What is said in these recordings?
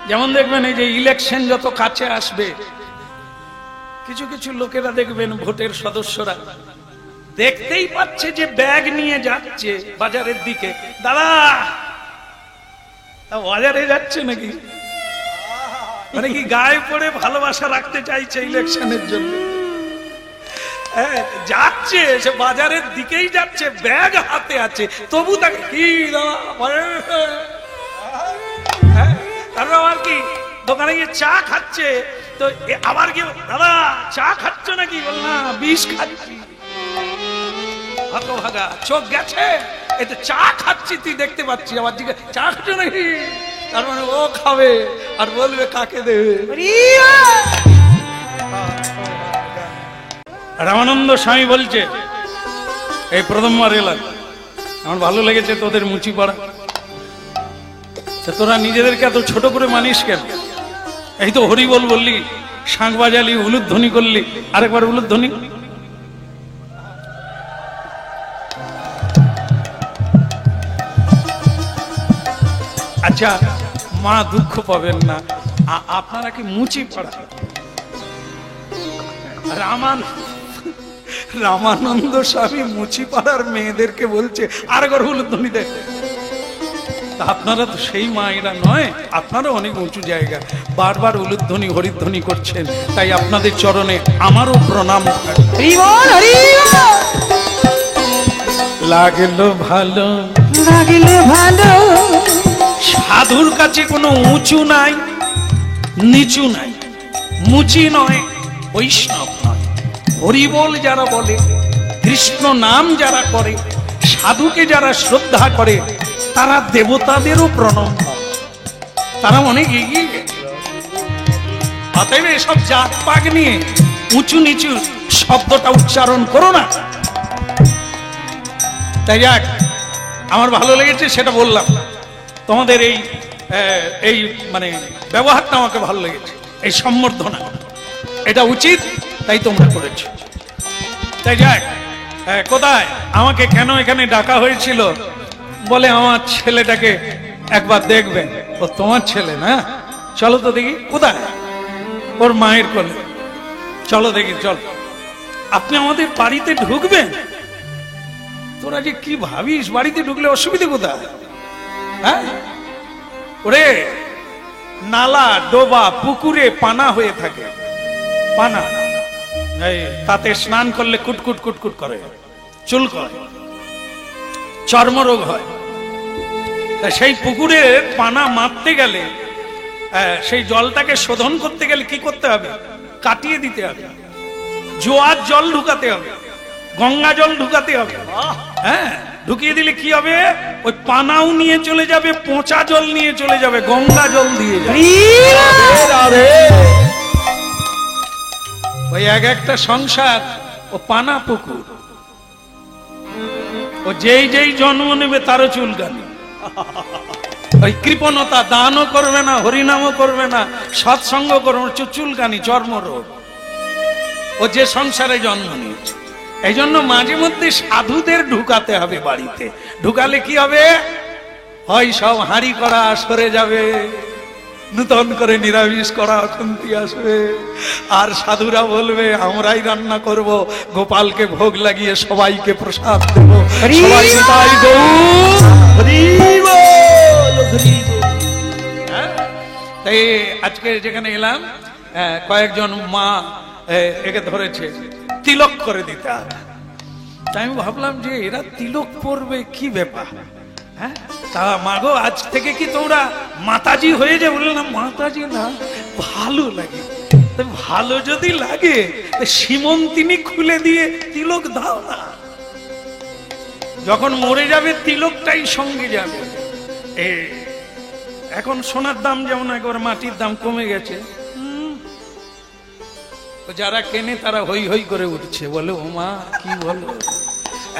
যেমন দেখবেন এই যে ইলেকশন যত কাছে আসবে, কিছু কিছু লোকেরা দেখবেন ভোটের সদস্যরা দেখতেই পাচ্ছে যে ব্যাগ নিয়ে যাচ্ছে বাজারের দিকে, দাদা বাজারে যাচ্ছে নাকি, মানে কি গায়ে পড়ে ভালোবাসা রাখতে চাইছে ইলেকশনের জন্য, যাচ্ছে সে বাজারের দিকেই যাচ্ছে, ব্যাগ হাতে আছে, তবু তাকে কি তারপর আবার কি দোকানে গিয়ে চা খাচ্ছে, তো আবার কি দাদা চা খাচ্ছ নাকি, বল না বিষ খাচ্ছি, হতভাগা চোখ গেছে, এই তো চা খাচ্ছি তুই দেখতে পাচ্ছি, আবার জিজ্ঞেস চা খাচ্ছ নাকি, তার মানে ও খাবে আর বলবে কাকে দেবে। রামানন্দ স্বামী বলছে এই প্রথমবার এলাম, আমার ভালো লেগেছে তোদের মুচি পড়া, তোরা নিজেদেরকে এত ছোট করে মানিস কেন, এই তো হরিবল বললি, শাঁখ বাজালি, উলুধ্বনি করলি, আরেকবার উলুধ্বনি। আচ্ছা মা দুঃখ পাবেন না, আপনারা কি মুচি পড়া? রামানন্দ স্বামী মুচি পাড়ার মেয়েদেরকে বলছে আরেকবার উলুধ্বনি দেয়। আপনারা তো সেই মায়েরা নয়, আপনারা অনেক উঁচু জায়গা, বারবার উলুধ্বনি হরিধ্বনি করছেন, তাই আপনাদের চরণে আমারও প্রণাম। লাগলো ভালো, লাগলো ভালো, সাধুর কাছে কোনো উঁচু নাই নিচু নাই, মুচি নয় বৈষ্ণব নয়, হরিবল যারা বলে, কৃষ্ণ নাম যারা করে, সাধুকে যারা শ্রদ্ধা করে, তারা দেবতাদেরও প্রণাম, তারা অনেক এগিয়ে গেছে। অতএব এসব জাত পাগ নিয়ে উঁচু নিচু শব্দটা উচ্চারণ করো না। তাই যাক, আমার ভালো লেগেছে সেটা বললাম, তোমাদের এই মানে ব্যবহারটা আমাকে ভালো লেগেছে, এই সম্বর্ধনা এটা উচিত, তাই তোমরা করেছো। তাই যাক, কোথায় আমাকে কেন এখানে ডাকা হয়েছিল, বলে আমার ছেলেটাকে একবার দেখবেন। ও তোমার ছেলে না, চলো তো দেখি। কোথায়? ওর মায়ের কোলে। চলো দেখি, চলো। আপনি আমাদের বাড়িতে ঢুকবেন? তোরা যে কি ভাবিস, বাড়িতে ঢুকলে অসুবিধা কোথায়? হ্যাঁ, ওরে নালা ডোবা পুকুরে পানা হয়ে থাকে, পানা, তাতে স্নান করলে কুটকুট কুটকুট করে, চুল করে, চর্মরোগ হয়। সেই পুকুরে পানা মারতে গেলে, সেই জলটাকে শোধন করতে গেলে কি করতে হবে? কাটিয়ে দিতে হবে, জোয়ার জল ঢুকাতে হবে, গঙ্গা জল ঢুকাতে হবে। হ্যাঁ, ঢুকিয়ে দিলে কি হবে? ওই পানাও নিয়ে চলে যাবে, পচা জল নিয়ে চলে যাবে, গঙ্গা জল দিয়ে যাবে। ওই এক একটা সংসার ও পানা পুকুর, ও যেই যেই জন্ম নেবে তারও চুলকানি, ওই কৃপণতা, দানও করবে না, হরিনামও করবে না, সৎসঙ্গ করবে, চুলকানি, চর্মরোগ, ও যে সংসারে জন্ম নিয়েছে। এই জন্য মাঝে মধ্যে সাধুদের ঢুকাতে হবে বাড়িতে। ঢুকালে কি হবে? হয় সব হাঁড়ি করা সরে যাবে, নূতন করে নিরামিষ করা অখন্তি আসবে, আর সাধুরা বলবে আমরাই রান্না করব, গোপালকে ভোগ লাগিয়ে সবাইকে প্রসাদ দেব। তাই আজকে যেখানে এলাম, কয়েকজন মা একে ধরেছে তিলক করে দিতে হবে। তাই আমি ভাবলাম যে এরা তিলক পরবে, কি ব্যাপার? হ্যাঁ, তা মাগো আজ থেকে কি তোমরা মাতাজি হয়ে যাবে? বললাম মাতাজি না, ভালো লাগে। ভালো যদি লাগে সীমন্তিনী খুলে দিয়ে তিলক দাও না, যখন মরে যাবে তিলকটাই সঙ্গে যাবে। এখন সোনার দাম যেমন একবার মাটির দাম কমে গেছে, যারা কেনে তারা হই হই করে উঠছে, বলে ও মা কি বলো,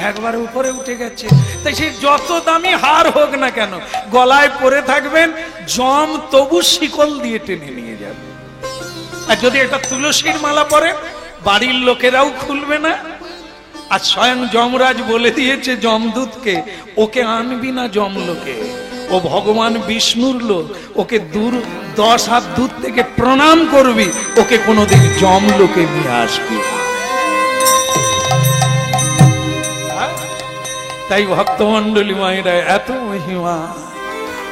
একবারে উপরে উঠে গেছে। তাই সে যত দামি হার হোক না কেন, গলায় পরে থাকবেন, জম তবু শিকল দিয়ে টেনে নিয়ে যাবে। আর যদি একটা তুলসীর মালা পরে, বাড়ির লোকেরাও খুলবে না। আর স্বয়ং যমরাজ বলে দিয়েছে যমদূতকে, ওকে আনবি না জমলোকে, ও ও ভগবান বিষ্ণুর লোক, ওকে 10 হাত দূর থেকে প্রণাম করবি, ওকে কোনোদিন যম লোকে নিয়ে আসবি। তাই ভক্তমন্ডলী মায়েরা এত মহিমা।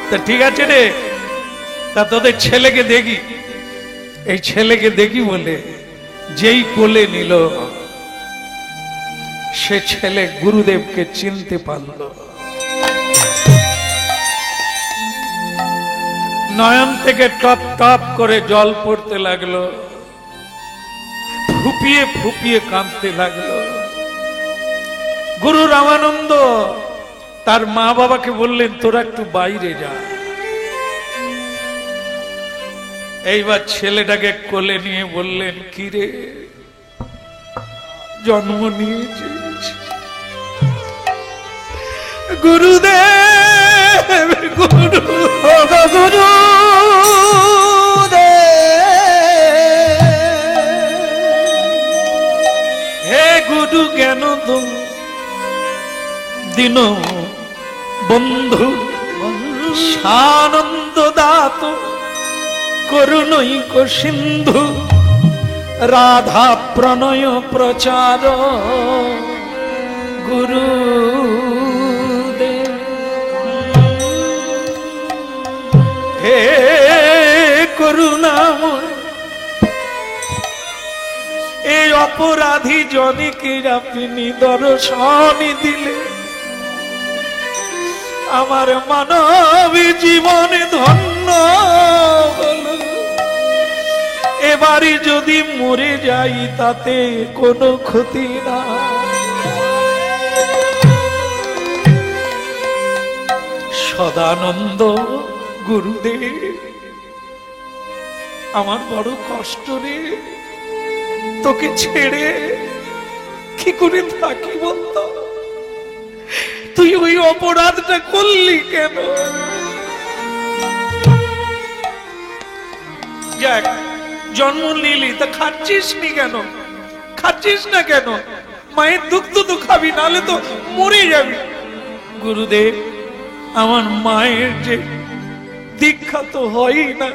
তা ঠিক আছে রে, তা তোদের ছেলেকে দেখি, এই ছেলেকে দেখি বলে যেই কোলে নিল, সে ছেলে গুরুদেবকে চিনতে পারল। নয়ন থেকে টপ টপ করে জল পড়তে লাগলো, ফুপিয়ে ফুপিয়ে কাঁদতে লাগলো। গুরু রামানন্দ তার মা বাবাকে বললেন, তোরা একটু বাইরে যা। এইবার ছেলেটাকে কোলে নিয়ে বললেন, কি রে, জন্ম নিয়েছিস? গুরুদেব, গুরু হে গুরু জ্ঞান দিন বন্ধু সানন্দ দাত করুণৈক সিন্ধু রাধা প্রণয় প্রচার গুরু হে করুণাময়, এই অপরাধী জনকে আপনি দর্শন দিলে আমার মানব জীবন ধন্য হলো। এবারে যদি মরে যাই তাতে কোনো ক্ষতি না। সদানন্দ গুরুদেব, আমার বড় কষ্ট রে, তোকে ছেড়ে কি করে থাকি বলতো? তুই ওই অপরাধটা করলি কেন? যাক, জন্ম নিলি তা খাচ্ছিস নি কেন? খাচ্ছিস না কেন? মায়ের দুগ্ধ তো খাবি, নাহলে তো মরে যাবি। গুরুদেব, আমার মায়ের যে দীক্ষা তো হয় না,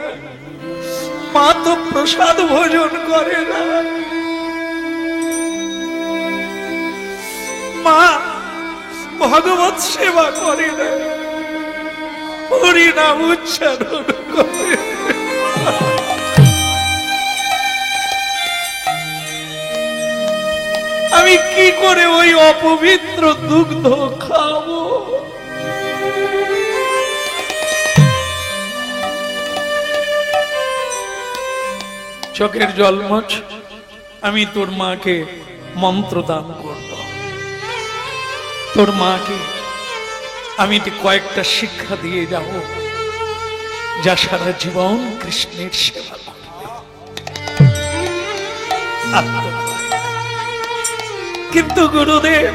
মা তো প্রসাদ ভোজন করে না, মা ভগবত সেবা করে না, হরিনাম উচ্চারণ করে। আমি কি করে ওই অপবিত্র দুগ্ধ খাবো? চোখের জল মোছ, আমি তোর মাকে মন্ত্র দান করব। তোর মাকে আমি কয়েকটা শিক্ষা দিয়ে যাব, যা সারা জীবন কৃষ্ণের সেবা করবে। কিন্তু গুরুদেব,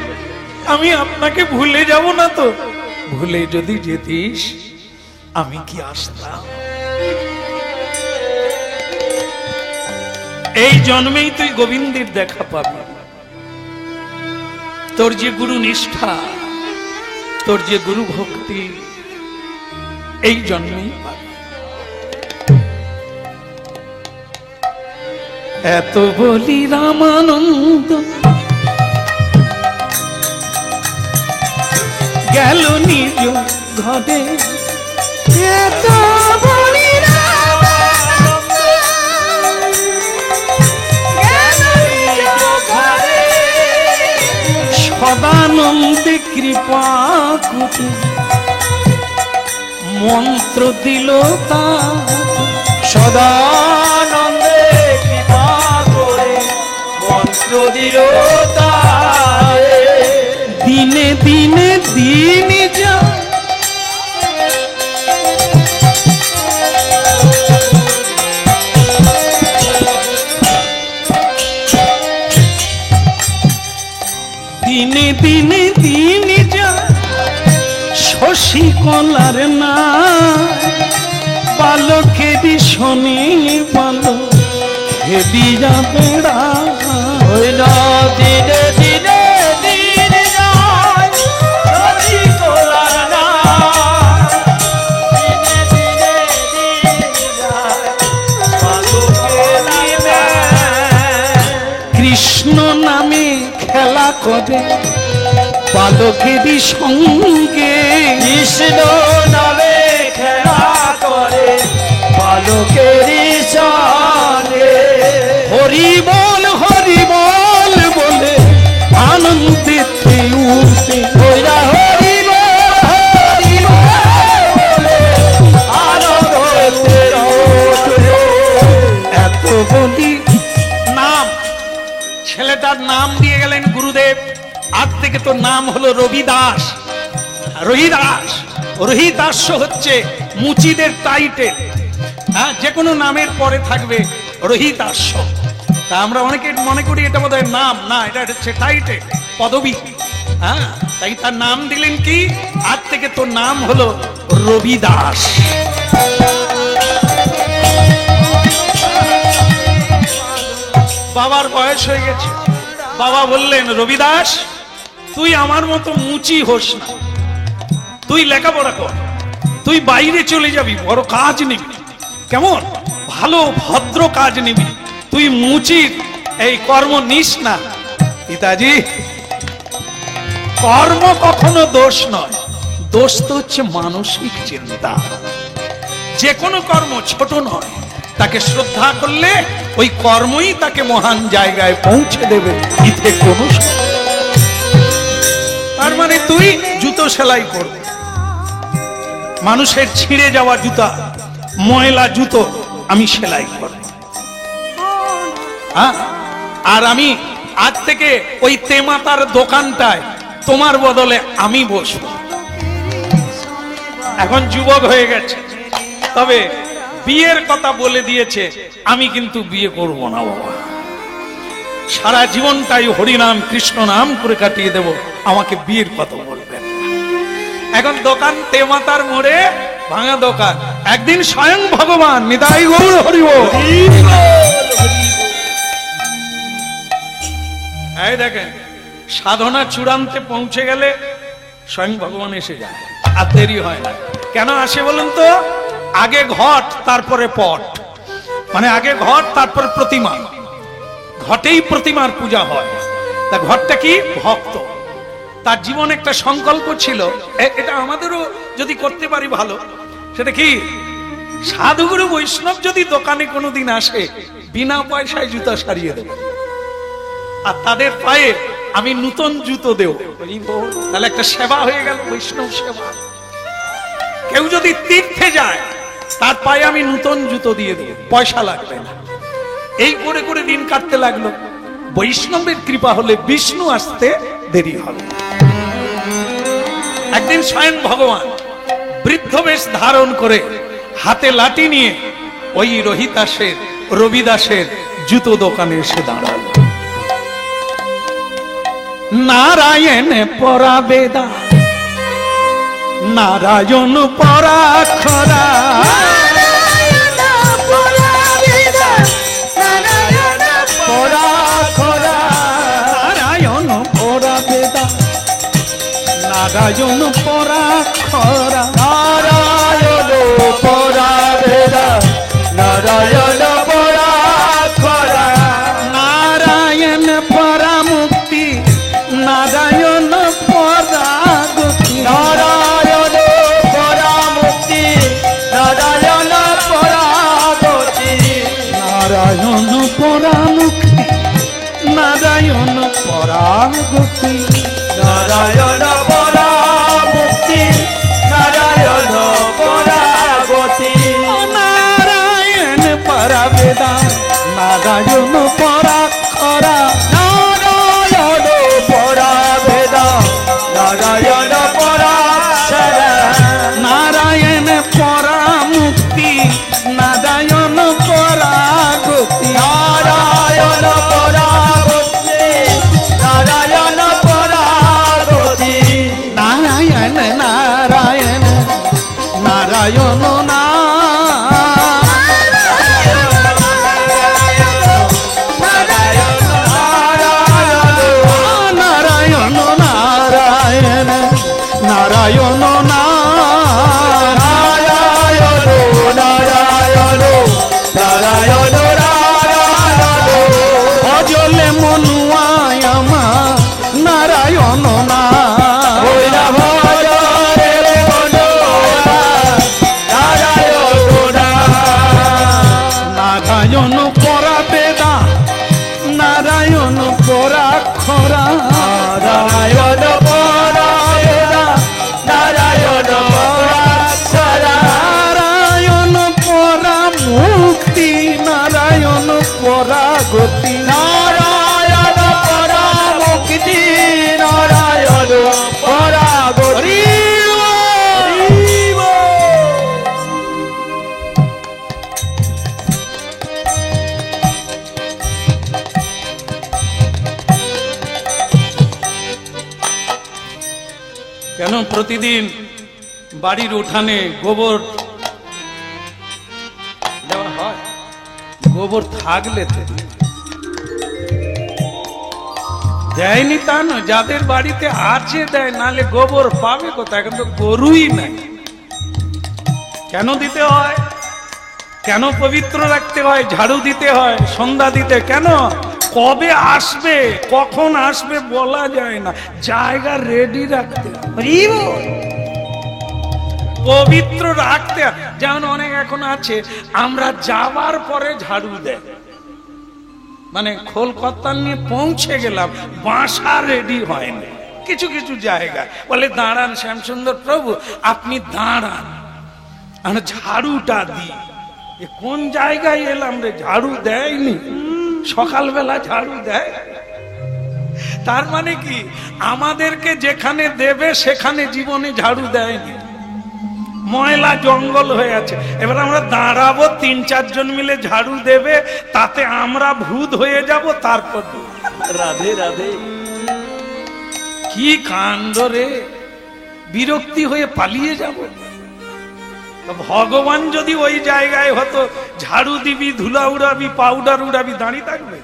আমি আপনাকে ভুলে যাব না তো? ভুলে যদি যেতিস আমি কি আসতাম? এই জন্মেই তুই গোবিন্দের দেখা পাবি। তোর যে গুরু নিষ্ঠা, তোর যে গুরু ভক্তি, এই জন্মেই পাবি। এত বলি রামানন্দ গেল নিজ ঘরে, এত বলি রামানন্দ গেল নিজ ঘরে, সদানন্দে কৃপা করে মন্ত্র দিল তা, সদানন্দে কৃপা করে মন্ত্র দিল তা, দিনে দিনে দিন যা দিনে দিনে দিন যা শশী কলার না, বালকেরই শনি বালক খেদিয়া বেড়া হইল দিনে দিনে দিন যায় শশী কলার না, যাবে বালকেরই সঙ্গে। কৃষ্ণ নামে খেলা করে বালকেরই সঙ্গে। হরি বল বলে আনন্দেতে উঠে ওইরা হরি বল বলে আনন্দেতে ওঠে। এত বলি নাম, ছেলেটার নাম দিয়ে গেলেন গুরুদেব। আজ থেকে তো নাম হলো রবিদাস, রহিদাস। রহিদাস হচ্ছে মুচিদের টাইটেল। হ্যাঁ, যে কোনো নামের পরে থাকবে রহিদাস। তা আমরা অনেকে মনে করি এটা বোধহয় নাম, না, এটা হচ্ছে টাইটেল, পদবী। হ্যাঁ, তাই তার নাম দিলেন কি, আজ থেকে তোর নাম হলো রবিদাস। বাবার বয়স হয়ে গেছে, বাবা বললেন রবিদাস তুই আমার মতো মুচি হোস না, তুই লেখাপড়া কর, তুই বাইরে চলে যাবি, বড় কাজ নিবি, কেমন ভালো ভদ্র কাজ নিবি, তুই মুচির এই কর্ম নিস না। পিতাজি, কর্ম কখনো দোষ নয়, দোষ তো হচ্ছে মানসিক চিন্তা। যে কোনো কর্ম ছোট নয়, তাকে শ্রদ্ধা করলে ওই কর্মই তাকে মহান জায়গায় পৌঁছে দেবে। ইতে কোনো তার মানে তুই জুতো সেলাই করবি, মানুষের ছিঁড়ে যাওয়া জুতা, ময়লা জুতো আমি সেলাই করব। আর আমি আজ থেকে ওই তেমাতার দোকানটায় তোমার বদলে আমি বসবো। এখন যুবক হয়ে গেছে, তবে বিয়ের কথা বলে দিয়েছে, আমি কিন্তু বিয়ে করব না বাবা, সারা জীবনটাই হরিনাম কৃষ্ণ নাম করে কাটিয়ে দেব, আমাকে বিয়ের কথা বলবেন। এখন দোকান তেমাতার মোড়ে, ভাঙা দোকান। একদিন স্বয়ং ভগবান, নিতাই গৌর হরি বল, এই দেখেন সাধনা চূড়ান্তে পৌঁছে গেলে স্বয়ং ভগবান এসে যায়, আর দেরি হয় না। কেন আসে বলুন তো? আগে ঘট তারপরে পট, মানে আগে ঘট তারপর প্রতিমা, ঘটেই প্রতিমার পূজা হয়। তা ঘটটা কি? ভক্ত। তার জীবনে একটা সংকল্প ছিল, এটা আমাদেরও যদি করতে পারি ভালো। সেটা কি? সাধুগুরু বৈষ্ণব যদি দোকানে কোনোদিন আসে, বিনা পয়সায় জুতা সারিয়ে দেব, আর তাদের পায়ে আমি নূতন জুতো দেব। তাহলে একটা সেবা হয়ে গেল, বৈষ্ণব সেবা। কেউ যদি তীর্থে যায়, তার পায়ে আমি নূতন জুতো দিয়ে দেব, পয়সা লাগবে না। এই করে করে দিন কাটতে লাগলো। বৈষ্ণবের কৃপা হলে বিষ্ণু আসতে দেরি হবে। একদিন স্বয়ং ভগবান বৃদ্ধ বেশ ধারণ করে, হাতে লাঠি নিয়ে ওই রহিদাসের, রবিদাসের জুতো দোকানে এসে দাঁড়াল। নারায়ণ পরা বেদা, নারায়ণ পরা খরা, নারায়ণ পরা খরা, নারায়ণ পরা বেদা, নারায়ণ পরা খরা, নারায়ণ পরা মুক্তি, নারায়ণ পরা গতি, নারায়ণ পরা মুক্তি, নারায়ণ পরা গতি, নারায়ণ পরা মুক্তি, নারায়ণ পরা গতি, নারায়ণ পরা মুক্তি, নারায়ণ পরা গতি, নারায়ণ পরা বেদা, নারায়ণ পরা খরা, নারায়ণ পরা বেদা, নারায়ণ পরা শরা, নারায়ণ পরা মুক্তি, নারায়ণ পরা গতি, নারায়ণ পরা মুক্তি, নারায়ণ পরা গতি, প্রতিদিন বাড়ির উঠানে গোবর দেওয়া হয়। গোবর থাকলে তো দেয়নি তা নয়, যাদের বাড়িতে আছে দেয়, নালে গোবর পাবে কোথায়? এখন তো গরুই নাই। কেন দিতে হয়? কেন পবিত্র রাখতে হয়? ঝাড়ু দিতে হয়, সন্ধ্যা দিতে কেন? কবে আসবে কখন আসবে বলা যায় না, জায়গা রেডি রাখতে হয়, পবিত্র রাখতে হয়। যেমন অনেক এখন আছে আমরা যাবার পরে ঝাড়ু দেয়, মানে কলকাতা নিয়ে পৌঁছে গেলাম, বাসা রেডি হয়নি। কিছু কিছু জায়গায় বলে দাঁড়ান শ্যামসুন্দর প্রভু আপনি দাঁড়ান, আমরা ঝাড়ুটা দিই। কোন জায়গায় এলাম রে, ঝাড়ু দেয়নি, সকালবেলা ঝাড়ু দেয়। তার মানে কি আমাদেরকে যেখানে দেবে সেখানে জীবনে ঝাড়ু দেয়নি, ময়লা জঙ্গল হয়ে আছে। এবার আমরা দাঁড়াবো, 3-4 জন মিলে ঝাড়ু দেবে, তাতে আমরা ভূত হয়ে যাব। তারপর রাধে রাধে। কি কাণ্ড রে, বিরক্তি হয়ে পালিয়ে যাব। ভগবান যদি ওই জায়গায় হতো, ঝাড়ু দিবি, ধুলা উড়াবি, পাউডার উড়াবি, দাঁড়িয়ে থাকবে?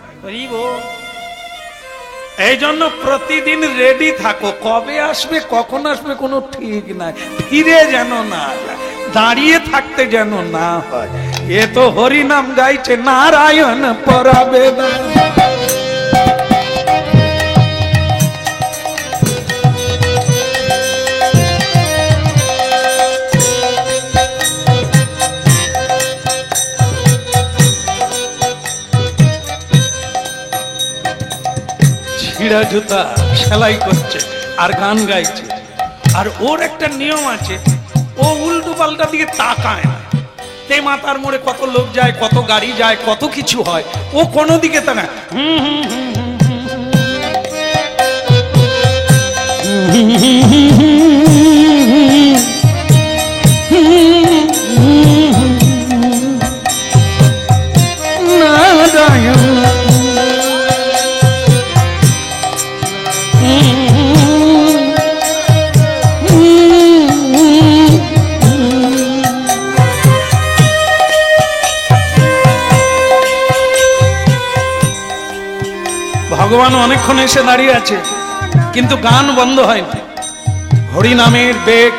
এই জন্য প্রতিদিন রেডি থাকো, কবে আসবে কখন আসবে কোনো ঠিক নাই, ফিরে যেন না যায়, দাঁড়িয়ে থাকতে যেন না হয়। এ তো হরিনাম গাইছে, নারায়ণ পরাবে না। ছিঁড়া জুতা সেলাই করছে আর গান গাইছে। আর ওর একটা নিয়ম আছে, ও উল্টো পাল্টা দিকে তাকায় না। তে মাতার মোড়ে কত লোক যায়, কত গাড়ি যায়, কত কিছু হয়, ও কোনো দিকে তাকায়। ভগবান অনেকক্ষণ এসে দাঁড়িয়ে আছে, কিন্তু গান বন্ধ হয়নি। হরিনামের বেগ,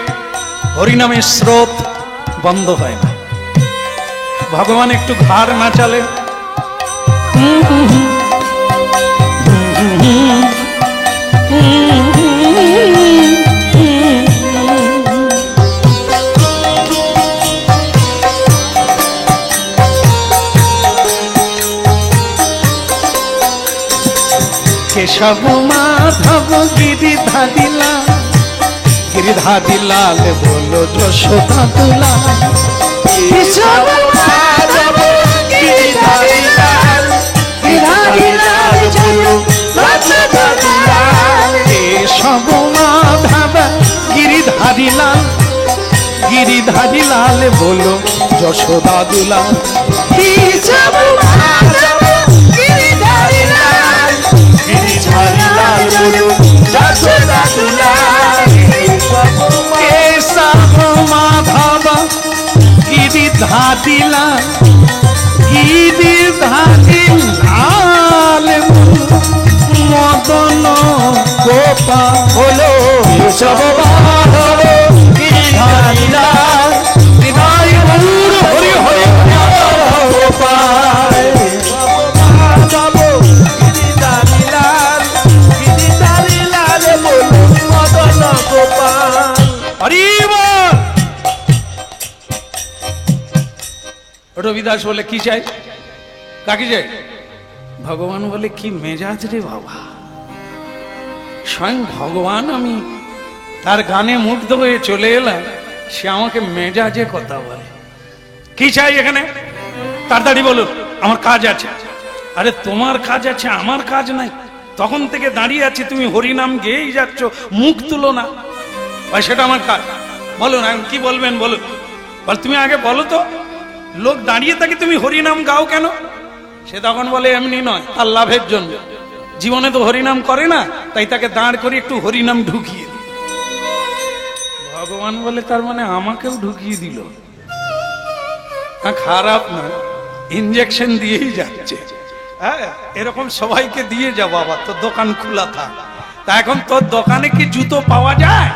হরিনামের স্রোত বন্ধ হয় না। ভগবান একটু ঘাড় নাচালে, কেশব মাধব গিরিধারি লাল বলো যশোদা দুলা। কেশব মাধব গিরিধারি লাল, গিরিধারি লাল বলো যশোদা দুলা। কেশব মাধব গিরিধারি লাল বলো যশোদা দুলা। কেশব মাধব গিরিধারি লাল, গিরিধারি লাল বলো যশোদা দুলা। কেশব মাধব গিরিধারি লাল মদন গোপাল বলো কেশব মাধব গিরিধারি লাল, হরি হরি হরি গোপাল। মাধব গিরিধারি লাল, গিরিধারি লাল বলো মদন গোপাল। হরি বল। রবিদাস বলে কি চাই, কাকে চাই? ভগবান বলে কি মেজাজ রে বাবা, স্বয়ং ভগবান, আমি তার গানে মুগ্ধ হয়ে চলে এলাম, সে আমাকে মেজাজে কথা বলে। কি চাই এখানে, তাড়াতাড়ি বলুন, আমার কাজ আছে। আরে তোমার কাজ আছে, আমার কাজ নাই? তখন থেকে দাঁড়িয়ে আছি, তুমি হরিনাম গেয়েই যাচ্ছ, মুখ তুলো না, ভাই সেটা আমার কাজ। বলুন এখন কি বলবেন বলুন। বল তুমি আগে বলো তো, লোক দাঁড়িয়ে থাকে তুমি হরিনাম গাও কেন? সে তখন বলে এমনি নয়, তার লাভের জন্য। জীবনে তো হরিনাম করে না, তাই তাকে দাঁড় করে একটু হরিনাম ঢুকিয়ে। ভগবান বলে তার মানে আমাকেও ঢুকিয়ে দিল। খারাপ না, ইনজেকশন দিয়েই যাচ্ছে। হ্যাঁ, এরকম সবাইকে দিয়ে যা বাবা, তোর দোকান খোলা থাক। তা এখন তোর দোকানে কি জুতো পাওয়া যায়?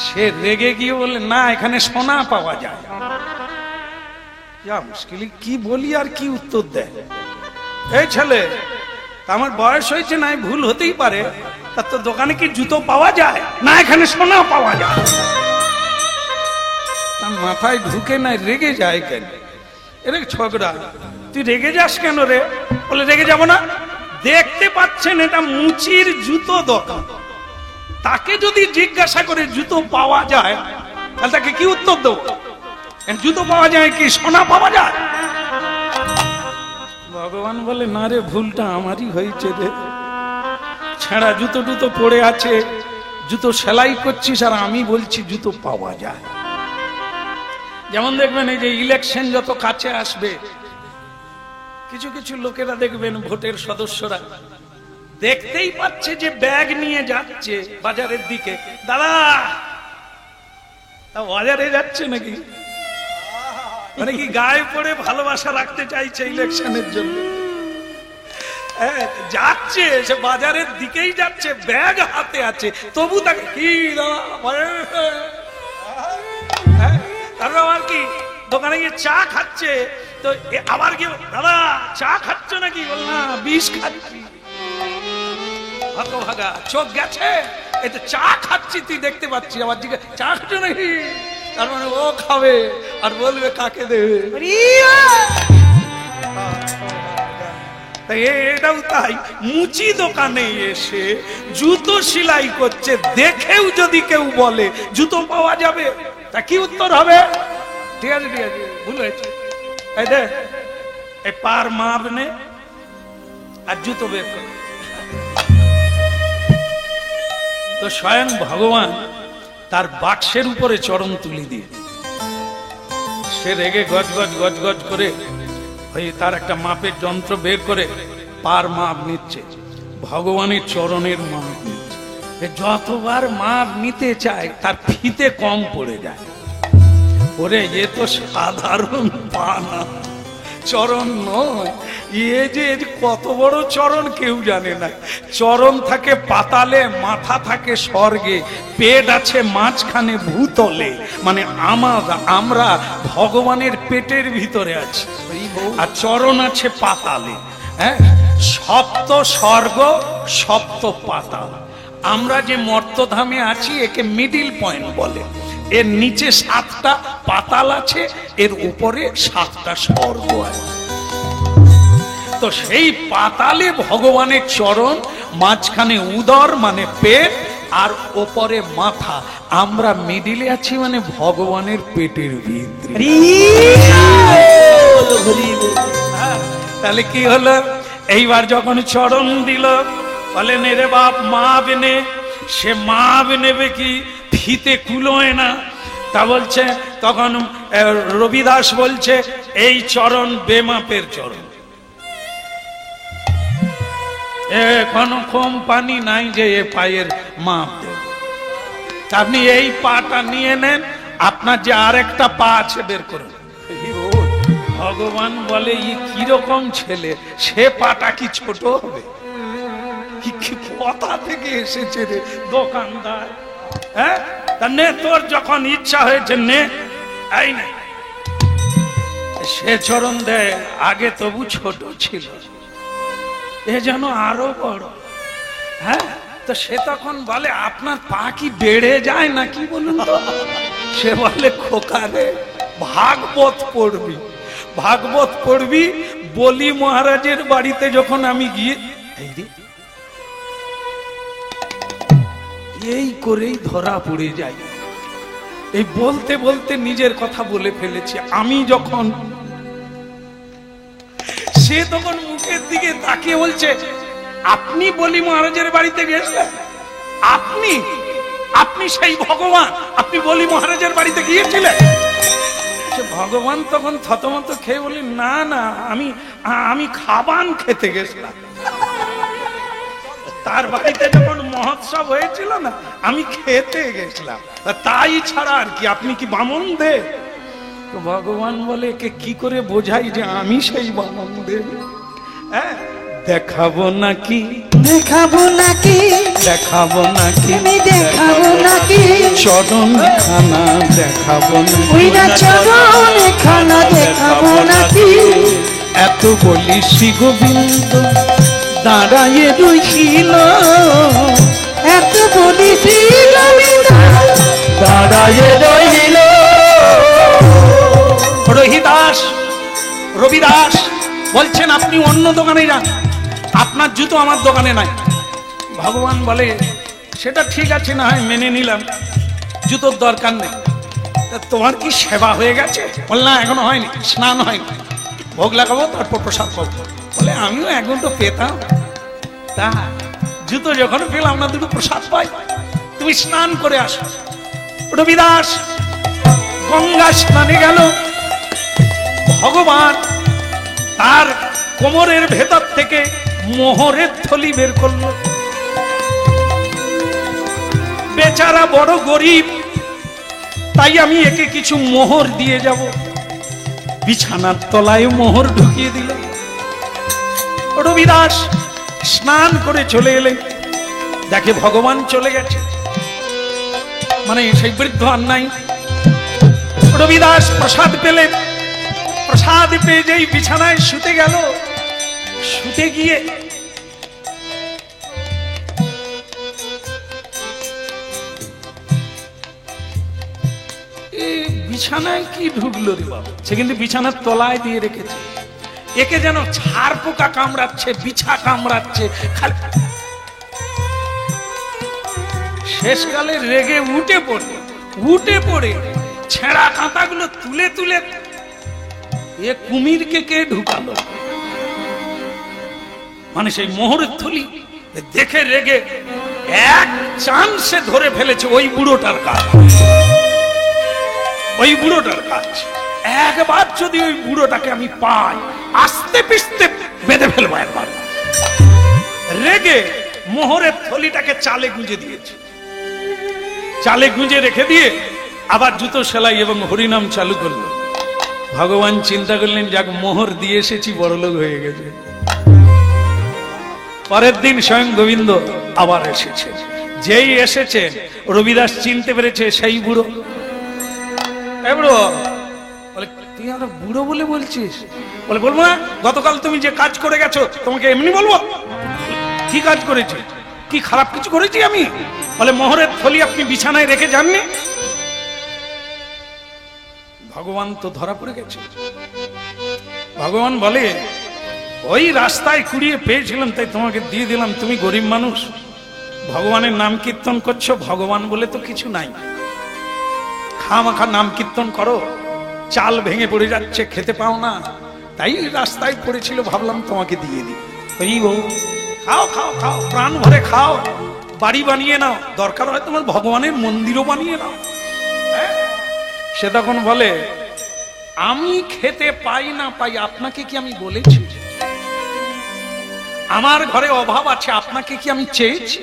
সে রেগে গিয়ে বলে না, এখানে সোনা পাওয়া যায়। মুশকিল, কি বলি আর কি উত্তর দেয়? এই ছেলে, আমার বয়স হয়েছে, না ভুল হতেই পারে, তা তোর দোকানে কি জুতো পাওয়া যায়? না, এখানে সোনা পাওয়া যায়। তার মাথায় ঢুকে নাই, রেগে যায় কেন? এরে ছোকরা, তুই রেগে যাস কেন রে? বলে রেগে যাব না, দেখতে পাচ্ছেন এটা মুচির জুতো দোকান। তাকে যদি জিজ্ঞাসা করে জুতো পাওয়া যায়, তাহলে তাকে কি উত্তর দেবো? জুতো পাওয়া যায় কি সোনা পাওয়া যায়? ভগবান বলে না রে, ভুলটা আমারই হয়েছে রে। ছেঁড়া জুতো টুতো পড়ে আছে, জুতো সেলাই করছিস আর আমি বলছি জুতো পাওয়া যায়। যেমন দেখবেন এই যে ইলেকশন যত কাছে আসবে, কিছু কিছু লোকেরা দেখবেন ভোটের সদস্যরা দেখতেই পাচ্ছে যে ব্যাগ নিয়ে যাচ্ছে বাজারের দিকে। দাদা, বাজারে যাচ্ছে নাকি? মানে কি গায়ে পড়ে ভালোবাসা রাখতে চাইছে ইলেকশনের জন্য। যাচ্ছে, সে বাজারের দিকেই যাচ্ছে, ব্যাগ হাতে আছে, তবু তাকে কি তারপর আবার কি দোকানে গিয়ে চা খাচ্ছে, তো আবার কি দাদা চা খাচ্ছ নাকি? বল না, বিষ খাচ্ছি। ভাগা চোখ গেছে, এই তো চা খাচ্ছি তুই দেখতে পাচ্ছিস, আবার দিকে চা খাচ্ছ নাকি? তার মানে ও খাবে আর বলবে কাকে দেবে। এটাও তাই, মুচি দোকানে এসে জুতো সেলাই করছে, দেখেও যদি কেউ বলে জুতো পাওয়া যাবে, তা কি উত্তর হবে? ঠিক আছে ঠিক আছে, ভুল হয়েছে, এই দে এই পার মাপ নে আর জুতো বের করে। তো স্বয়ং ভগবান তার বাক্সের উপরে চরণ তুলি দিয়ে সে রেগে গজ গজ গজ গজ করে তার একটা মাপের যন্ত্র বের করে পার মাপ নিচ্ছে, ভগবানের চরণের মাপ নিচ্ছে। যতবার মাপ নিতে চায় তার ফিতে কম পড়ে যায়। ওরে এ তো সাধারণ পা না, চরণ নয়, এ যে কত বড় চরণ কেউ জানে না। চরণ থাকে পাতালে, মাথা থাকে স্বর্গে, পেট আছে মাঝখানে ভূতলে। মানে আমরা ভগবানের পেটের ভিতরে আছি, আর চরণ আছে পাতালে। হ্যাঁ, সপ্ত স্বর্গ সপ্ত পাতাল। আমরা যে মর্তধামে আছি একে মিডিল পয়েন্ট বলে। এর নিচে 7টা পাতাল আছে, এর উপরে 7টা স্বর্গ আছে। তো সেই পাতালে ভগবানের চরণ, মাঝখানে উদর মানে পেট, আর ওপরে মাথা। আমরা মিডিলে আছি, মানে ভগবানের পেটের ভিতরে। তাহলে কি হলো? এইবার যখন চরণ দিল, বলে নে রে বাপ মাপ নে। সে মাপ নেবে কি, ফিতে কুলোয় না। তা বলছে, তখন রবিদাস বলছে এই চরণ বেমাপের চরণ, কোনো কোম্পানি নাই যে এ পায়ের মাপ দেবে। আপনি এই পাটা নিয়ে নেন, আপনার যে আরেকটা পা আছে বের করুন। ভগবান বলে ই কিরকম ছেলে, সে পাটা কি ছোট হবে? কথা থেকে এসেছে রে দোকানদার। হ্যাঁ, নে, তোর যখন ইচ্ছা হয়েছে নে, এই না। সে চরণ দেয়, আগে তবু ছোট ছিল, এ যেন আরো বড়। হ্যাঁ, তো সে তখন বলে আপনার পা কি বেড়ে যায় নাকি বলুন তো? সে বলে খোকা রে, ভাগবত পড়বি, ভাগবত পড়বি। বলি মহারাজের বাড়িতে যখন আমি গিয়ে এই করেই ধরা পড়ে যাই। এই বলতে বলতে নিজের কথা বলে ফেলেছি। আমি যখন, সে তখন মুখের দিকে তাকিয়ে বলছে আপনি বলি মহারাজের বাড়িতে গেছিলেন? আপনি আপনি সেই ভগবান, আপনি বলি মহারাজের বাড়িতে গিয়েছিলেন? ভগবান তখন থতমত খেয়ে বলি না না, আমি খাবান খেতে গেছিলাম। তার বাড়িতে যখন মহোৎসব হয়েছিল না, আমি খেতে গেছিলাম, তাই ছাড়া আর কি। আপনি কি বামন দেব? তো ভগবান বলে, একে কি করে বোঝাই যে আমি সেই বামন দেব? হ্যাঁ, দেখাবো নাকি, দেখাবো নাকি, দেখাবো নাকি, তুমি দেখাবো নাকি, চরণ খানা দেখাবো ওই না নাকি, চরণ খানা দেখাবো নাকি। এত বলি শ্রী গোবিন্দ দাঁড়াইয়ে রইল, এত বলি শ্রী গোবিন্দ দাঁড়াইয়ে রইল। রহিদাস, রবিদাস বলছেন আপনি অন্য দোকানে যান, আপনার জুতো আমার দোকানে নাই। ভগবান বলে, সেটা ঠিক আছে, না হয় মেনে নিলাম, জুতোর দরকার নেই। তা তোমার কি সেবা হয়ে গেছে? বল না, এখনো হয়নি, স্নান হয়নি, ভোগ লাগাবো তারপর প্রসাদ পাবো। বলে আমিও এখন তো পেতাম, তা জুতো যখন পেলাম না, দুটো প্রসাদ পাই, তুমি স্নান করে আসো। রবিদাস গঙ্গা স্নানে গেল। ভগবান তার কোমরের ভেতর থেকে মোহরের থলি বের করলো। বেচারা বড় গরিব, তাই আমি একে কিছু মোহর দিয়ে যাব। বিছানার তলায় মোহর ঢুকিয়ে দিল। রবিদাস স্নান করে চলে এলেন, দেখে ভগবান চলে গেছে, মানে সেই বৃদ্ধ আর নাই। রবিদাস প্রসাদ পেলেন, প্রসাদ পেয়ে যেই বিছানায় শুতে গেল, শুতে গিয়ে বিছানায় কি ঢুকলো রে বাবা? সে কিন্তু বিছানার তলায় দিয়ে রেখেছে। একে যেন ছাড় পোকা কামড়াচ্ছে, বিছা কামড়াচ্ছে। শেষকালে রেগে উঠে পড়ে ছেঁড়া কাঁথাগুলো তুলে তুলে এ কুমিরকে কে ঢুকালো? মানে সেই মোহরের থলি দেখে রেগে এক চান্সে ধরে ফেলেছে ওই বুড়োটার কাজ, ওই বুড়োটার কাজ। একবার যদি ওই বুড়োটাকে আমি পাই, আস্তে পিস্তে বেঁধে ফেলবো একবার। রেগে মোহরের থলিটাকে চালে গুঁজে দিয়েছে, চালে গুঁজে রেখে দিয়ে আবার জুতো সেলাই এবং হরিনাম চালু করলো। ভগবান চিন্তা করলেন, যাক মোহর দিয়ে এসেছি, বড়লোক হয়ে গেছে। পরের দিন স্বয়ং গোবিন্দ আবার এসেছে। যেই এসেছে রবিদাস চিনতে পেরেছে সেই বুড়ো। বুড়ো বলে, তুই আমরা বুড়ো বলে বলছিস? বলে, বলবো না, গতকাল তুমি যে কাজ করে গেছো তোমাকে এমনি বলবো? কি কাজ করেছি? কি খারাপ কিছু করেছি আমি? বলে, মোহরের থলি আপনি বিছানায় রেখে যাননি। ভগবান তো ধরা পড়ে গেছে। ভগবান বলে, ওই রাস্তায় কুড়িয়ে পেয়েছিলাম তাই তোমাকে দিয়ে দিলাম, তুমি গরিব মানুষ, ভগবানের নাম কীর্তন করছো, ভগবান বলে তো কিছু নাই, খামাখা নাম কীর্তন করো, চাল ভেঙে পড়ে যাচ্ছে, খেতে পাও না, তাই রাস্তায় পড়েছিল, ভাবলাম তোমাকে দিয়ে দিই। খাও খাও খাও, প্রাণ ভরে খাও, বাড়ি বানিয়ে নাও, দরকার হয় তোমার ভগবানের মন্দিরও বানিয়ে নাও। সে তখন বলে, আমি খেতে পাই না পাই আপনাকে কি আমি বলেছি? আমার ঘরে অভাব আছে আপনাকে কি আমি চেয়েছি?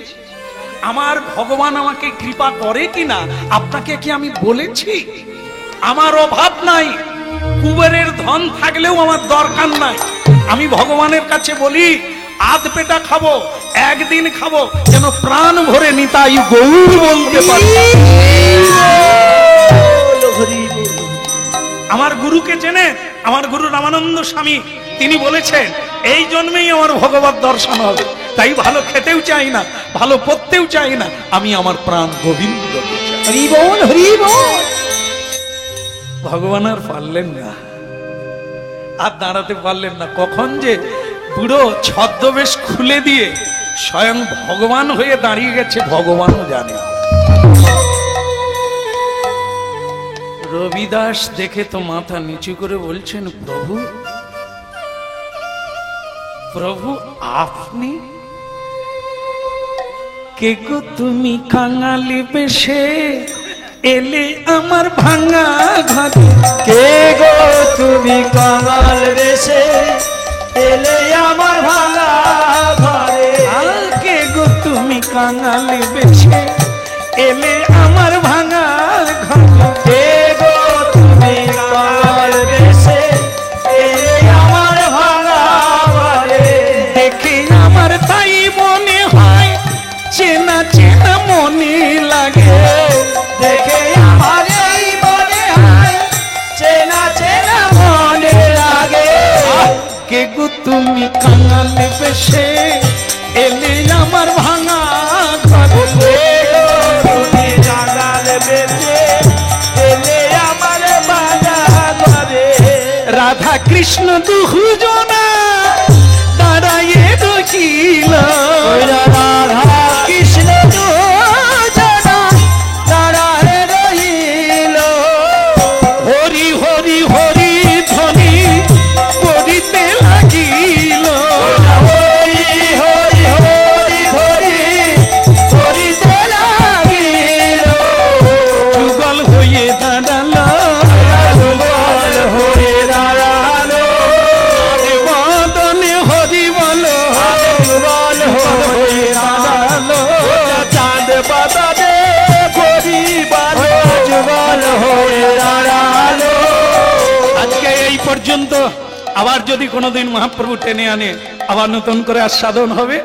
আমার ভগবান আমাকে কৃপা করে কিনা আপনাকে কি আমি বলেছি? আমার অভাব নাই, কুবেরের ধন থাকলেও আমার দরকার নাই। আমি ভগবানের কাছে বলি, আধ পেটা খাবো, একদিন খাবো, যেন প্রাণ ভরে নিতাই গৌর বলতে পারি। আমার গুরুকে চেনে, আমার গুরু রামানন্দ স্বামী, তিনি বলেছেন এই জন্মেই আমার ভগবত দর্শন হবে, তাই ভালো খেতেও চাই না, ভালো পড়তেও চাই না, আমি আমার প্রাণ গোবিন্দ। হরি বল, হরি বল। ভগবান আর পারলেন না, আর দাঁড়াতে পারলেন না। কখন যে বুড়ো ছদ্মবেশ খুলে দিয়ে স্বয়ং ভগবান হয়ে দাঁড়িয়ে গেছে ভগবানও জানে। রবিদাস দেখে তো মাথা নিচু করে বলছেন, প্রভু প্রভু আপনি কে গো? তুমি কাঙালি বেশে এলে আমার ভাঙা ঘরে। কে গো তুমি কাঙাল বেশে এলে আমার ভাঙা ঘরে। কে গো কাঙালি বেশে এলে আমার ভাঙা ঘর কে গো তুমি কাঙাল বেশে এলে আমার ভাঙা ঘরে দেখে আমার তাই মনে হয় চেনা চেনা মনে লাগে দেখে আমার এই মনে হয় চেনা চেনা মনে লাগে কে গো তুমি কাঙালি বেশে এলে আমার ভাঙা ঘর তুমি কাঙাল বেশে এলে আমার ভাঙা ঘরে রাধা কৃষ্ণ দুজনা দাঁড়াইয়ে রহিল রাধা কৃষ্ণ দুজনা দাঁড়ায় রহিল হরি হরি হরি ধ্বনি করিতে লাগিল হরি হরি হরি হরি হরিতে লাগিল যুগল হয়ে দাঁড়ালো যুগল হয়ে দাঁড়ালো বদনে হরি বলো যুগল হয়ে দাঁড়ালো চাঁদ বাতাবে গরিবালো যুগল হয়ে দাঁড়ালো আজকে এই পর্যন্ত। আবার যদি কোনোদিন মহাপ্রভু টেনে আনে আবার নতুন করে আস্বাদন হবে।